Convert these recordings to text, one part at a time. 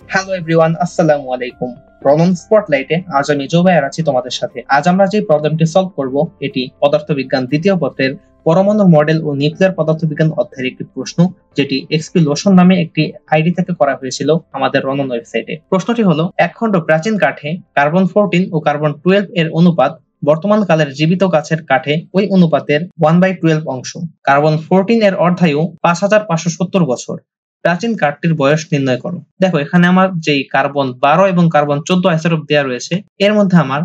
Hello everyone, আসসালামু আলাইকুম। রনন স্পটলাইটে আজ আমি জোবায়ের আছি তোমাদের সাথে। আজ আমরা যে প্রবলেমটি সলভ করব এটি পদার্থবিজ্ঞান দ্বিতীয় পত্রের পরমাণু মডেল ও নিউক্লিয়ার পদার্থবিজ্ঞান অধ্যায়ের একটি প্রশ্ন, যেটি এক্সপি লোশন নামে একটি আইডি থেকে করা হয়েছিল আমাদের রনন ওয়েবসাইটে। প্রশ্নটি হলো, এক খণ্ড প্রাচীন কাঠে কার্বন 14 ও কার্বন 12 এর অনুপাত বর্তমান কালের জীবিত গাছের কাঠে ওই অনুপাতের 1/12 অংশ। কার্বন 14 এর অর্ধায়ু 5570 বছর। প্রাচীন কাঠটির বয়স নির্ণয় করো। দেখো, এখানে আমার যেই কার্বন 12 এবং কার্বন 14 আইসোটোপ দেওয়া রয়েছে, এর মধ্যে আমার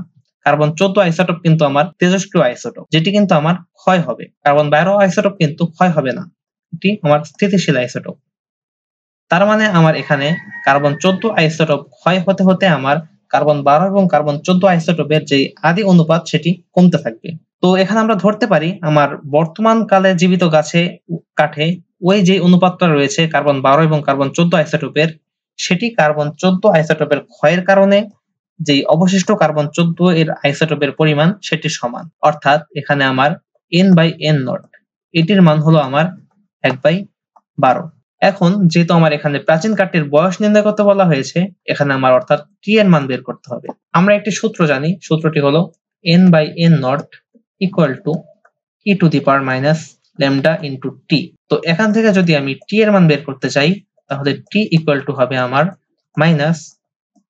কার্বন 14 আইসোটোপ কিন্তু আমার তেজস্ক্রিয় আইসোটোপ, যেটি কিন্তু আমার ক্ষয় হবে। কার্বন 12 আইসোটোপ কিন্তু ক্ষয় হবে না, এটি আমার স্থিতিশীল আইসোটোপ। তার মানে আমার এখানে কার্বন 14 আইসোটোপ ক্ষয় হতে হতে আমার কার্বন 12 এবং কার্বন 14 আইসোটোপের যে আদি অনুপাত সেটি কমতে থাকবে। তো এখানে আমরা ধরতে পারি আমার বর্তমান কালে জীবিত কাঠে ওই যে অনুপাতটা রয়েছে কার্বন 12 এবং কার্বন 14 আইসোটোপের, সেটি কার্বন 14 আইসোটোপের ক্ষয়ের কারণে যে অবশিষ্ট কার্বন 14 এর আইসোটোপের পরিমাণ সেটি সমান। অর্থাৎ এখানে আমার n/n0 এটির মান হলো আমার 1/12। এখন যেহেতু আমার এখানে প্রাচীন কাঠটির বয়স নির্ণয় করতে বলা হয়েছে, এখানে আমার অর্থাৎ t এর মান বের করতে হবে। আমরা একটি সূত্র জানি, সূত্রটি হলো n/n0 equal to e to the power minus lambda into t। তো এখান থেকে যদি আমি t এর মান বের করতে চাই, তাহলে t equal to হবে আমার minus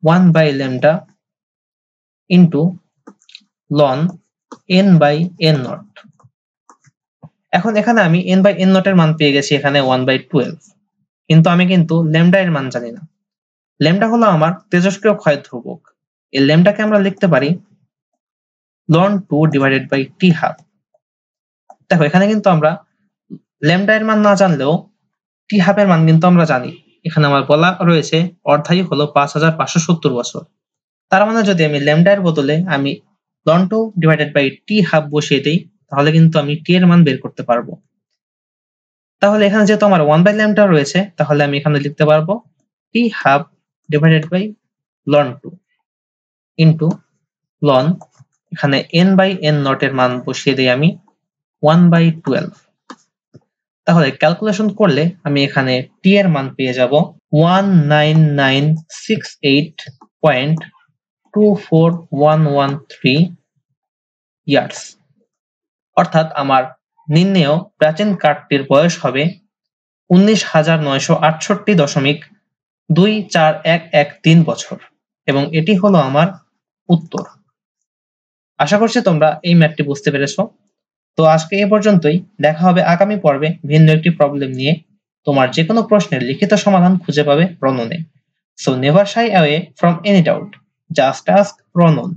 1/lambda into ln n/n0। এখন এখানে আমি n/n0 এর মান পেয়ে গেছি এখানে 1/12, কিন্তু আমি কিন্তু ল্যামডা এর মান জানি না। ল্যামডা হলো আমার তেজস্ক্রিয় ক্ষয় ধ্রুবক। এই ল্যামডাকে আমরা লিখতে পারি ln 2 divided by t half। দেখো, এখানে কিন্তু আমরা ল্যামডা এর মান না জানলেও টি হাফ এর মান কিন্তু আমরা জানি। এখানে আমার বলা রয়েছে অর্ধায়ু হলো 5570 বছর। তার মানে যদি আমি ল্যামডা এর বদলে আমি ln 2 divided by t half বসিয়ে দেই, তাহলে কিন্তু আমি t এর মান বের করতে পারবো। তাহলে এখানে যেহেতু আমার 1/lambda রয়েছে, তাহলে আমি এখানে লিখতে পারবো t half divided by ln 2 into ln, এখানে n/n0 এর মান বসিয়ে দেই আমি 1/12। তাহলে ক্যালকুলেশন করলে আমি এখানে t এর মান পেয়ে যাব 19968.24113 ইয়ার্স। অর্থাৎ আমার নির্ণেয় প্রাচীন কাঠটির বয়স হবে 19,968.24113 বছর, এবং এটি হলো আমার উত্তর। আশা করছি তোমরা এই ম্যাথটি বুঝতে পেরেছো। তো আজকে এই পর্যন্তই। দেখা হবে আগামী পর্বে ভিন্ন একটি প্রবলেম নিয়ে। তোমার যে কোনো প্রশ্নের লিখিত সমাধান খুঁজে পাবে রননে। So never shy away from any doubt, just ask রনন।